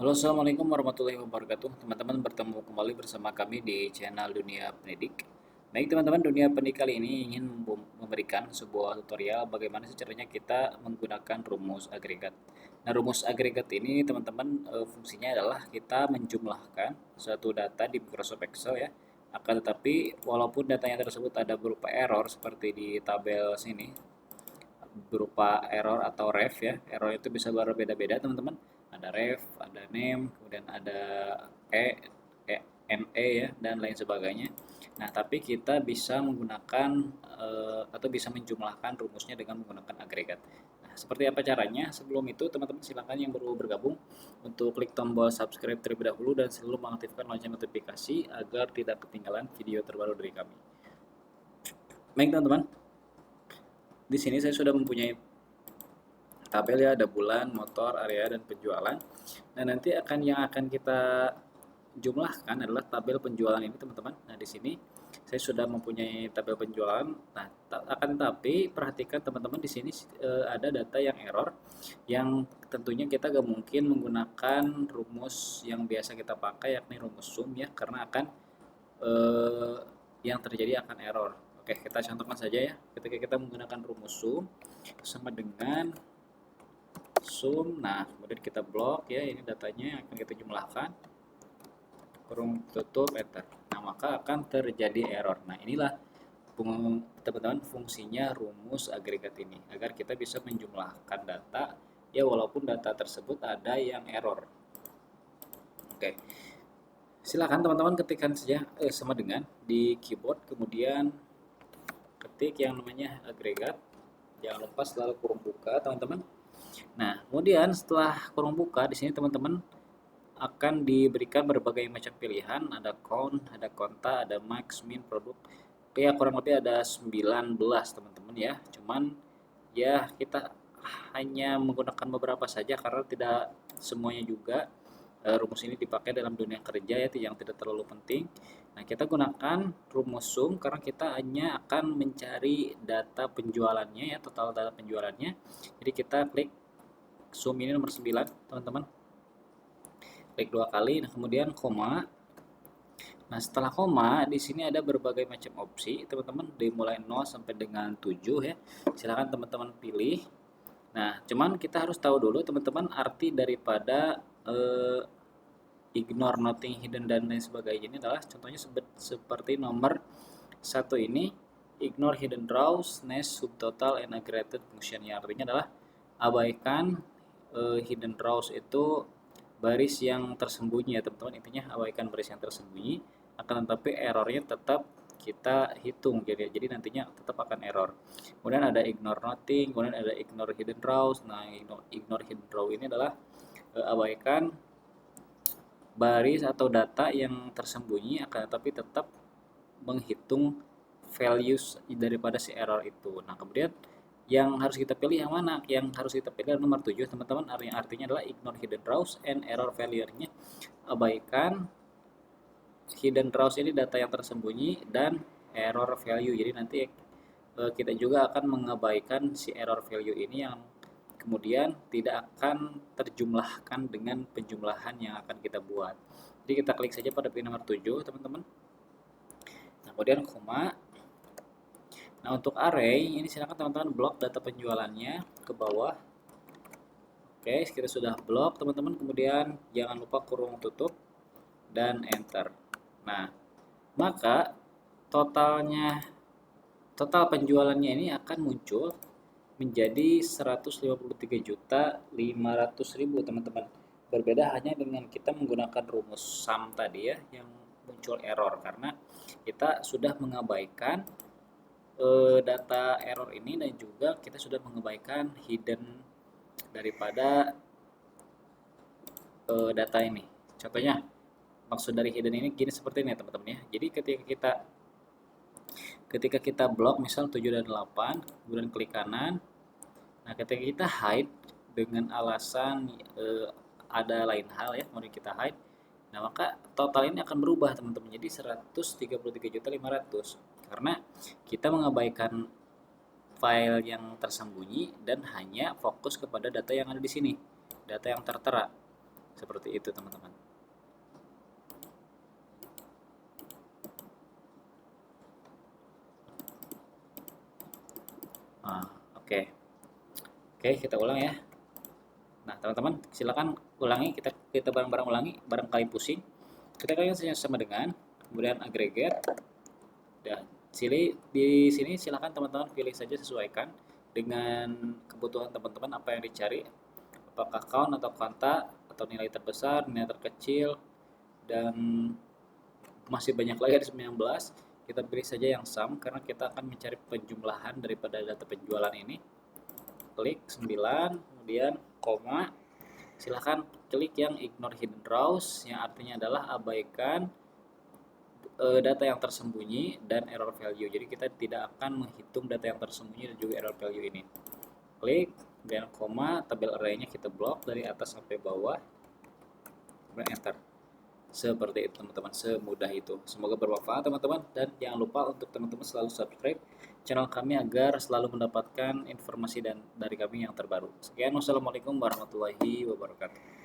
Halo, assalamualaikum warahmatullahi wabarakatuh. Teman-teman bertemu kembali bersama kami di channel Dunia Pendidik. Baik, teman-teman, Dunia Pendidik kali ini ingin memberikan sebuah tutorial bagaimana sih caranya kita menggunakan rumus agregat. Nah, rumus agregat ini, teman-teman, fungsinya adalah kita menjumlahkan suatu data di Microsoft Excel ya. Akan tetapi, walaupun datanya tersebut ada berupa error seperti di tabel sini, berupa error atau ref ya. Error itu bisa berbeda-beda teman-teman. Ada ref, ada name, kemudian ada e, e, ne ya dan lain sebagainya. Nah, tapi kita bisa menggunakan atau bisa menjumlahkan rumusnya dengan menggunakan agregat. Nah, seperti apa caranya? Sebelum itu, teman-teman silakan yang baru bergabung untuk klik tombol subscribe terlebih dahulu dan selalu mengaktifkan lonceng notifikasi agar tidak ketinggalan video terbaru dari kami. Baik, teman-teman. Di sini saya sudah mempunyai tabel ya, ada bulan, motor, area, dan penjualan. Nah, nanti yang akan kita jumlahkan adalah tabel penjualan ini, teman-teman. Nah, di sini saya sudah mempunyai tabel penjualan. Nah, akan tetapi perhatikan teman-teman, di sini ada data yang error, yang tentunya kita gak mungkin menggunakan rumus yang biasa kita pakai, yakni rumus sum ya, karena akan yang terjadi akan error. Oke, kita contohkan saja ya. Ketika kita menggunakan rumus sum sama dengan sum, nah kemudian kita blok ya, ini datanya yang akan kita jumlahkan, kurung tutup, enter. Nah, maka akan terjadi error. Nah, inilah teman-teman fungsinya rumus agregat ini, agar kita bisa menjumlahkan data ya, walaupun data tersebut ada yang error. Oke, silakan teman-teman ketikkan saja sama dengan di keyboard, kemudian ketik yang namanya agregat, jangan lupa selalu kurung buka teman-teman. Nah, kemudian setelah kurung buka, di sini teman-teman akan diberikan berbagai macam pilihan, ada count, ada konta, ada max, min, produk. Ya, kurang lebih ada 19 teman-teman ya. Cuman ya kita hanya menggunakan beberapa saja karena tidak semuanya juga rumus ini dipakai dalam dunia kerja ya, yang tidak terlalu penting. Nah, kita gunakan rumus sum karena kita hanya akan mencari data penjualannya ya, total data penjualannya. Jadi kita klik sum ini nomor 9, teman-teman. Klik 2 kali, nah kemudian koma. Nah, setelah koma di sini ada berbagai macam opsi, teman-teman, dimulai 0 sampai dengan 7 ya. Silakan teman-teman pilih. Nah, cuman kita harus tahu dulu teman-teman arti daripada ignore, nothing, hidden, dan lain sebagainya. Ini adalah contohnya seperti nomor 1 ini, ignore hidden rows, nest, subtotal, and aggregated function. Yang artinya adalah abaikan hidden rows itu baris yang tersembunyi ya, teman-teman. Intinya abaikan baris yang tersembunyi, akan tetapi errornya tetap kita hitung, jadi nantinya tetap akan error. Kemudian ada ignore nothing, kemudian ada ignore hidden rows. Nah, ignore hidden row ini adalah abaikan baris atau data yang tersembunyi, akan tetapi tetap menghitung values daripada si error itu. Nah, kemudian yang harus kita pilih yang mana? Yang harus kita pilih nomor 7, teman-teman. Artinya adalah ignore hidden rows and error failure-nya. Abaikan hidden rows ini data yang tersembunyi dan error value. Jadi nanti kita juga akan mengabaikan si error value ini, yang kemudian tidak akan terjumlahkan dengan penjumlahan yang akan kita buat. Jadi kita klik saja pada pin nomor 7, teman-teman. Nah, kemudian koma. Nah, untuk array ini silakan teman-teman blok data penjualannya ke bawah. Oke, kita sudah blok teman-teman. Kemudian jangan lupa kurung tutup dan enter. Nah, maka total penjualannya ini akan muncul menjadi 153.500.000 teman-teman. Berbeda hanya dengan kita menggunakan rumus sum tadi ya, yang muncul error karena kita sudah mengabaikan data error ini, dan juga kita sudah mengabaikan hidden daripada data ini. Contohnya, maksud dari hidden ini gini, seperti ini teman-teman ya. Jadi ketika kita blok misal 7 dan 8, kemudian klik kanan. Nah, ketika kita hide dengan alasan ada lain hal ya, kemudian kita hide. Nah, maka total ini akan berubah teman-teman, jadi 133.500.000 karena kita mengabaikan file yang tersembunyi dan hanya fokus kepada data yang ada di sini, data yang tertera. Seperti itu teman-teman. Oke. Oke, kita ulang ya. Nah, teman-teman, silakan ulangi, kita bareng-bareng ulangi, barangkali pusing. Kita kalian sama dengan kemudian agregat. Dan di sini silakan teman-teman pilih saja, sesuaikan dengan kebutuhan teman-teman apa yang dicari. Apakah count atau kuanta atau nilai terbesar, nilai terkecil, dan masih banyak lagi ada 19. Kita pilih saja yang sum karena kita akan mencari penjumlahan daripada data penjualan ini. Klik 9, kemudian koma. Silahkan klik yang ignore hidden rows, yang artinya adalah abaikan data yang tersembunyi dan error value. Jadi kita tidak akan menghitung data yang tersembunyi dan juga error value ini. Klik, kemudian koma, tabel array-nya kita blok dari atas sampai bawah, kemudian enter. Seperti itu teman-teman, semudah itu. Semoga bermanfaat teman-teman, dan jangan lupa untuk teman-teman selalu subscribe channel kami agar selalu mendapatkan informasi dari kami yang terbaru. Sekian, wassalamualaikum warahmatullahi wabarakatuh.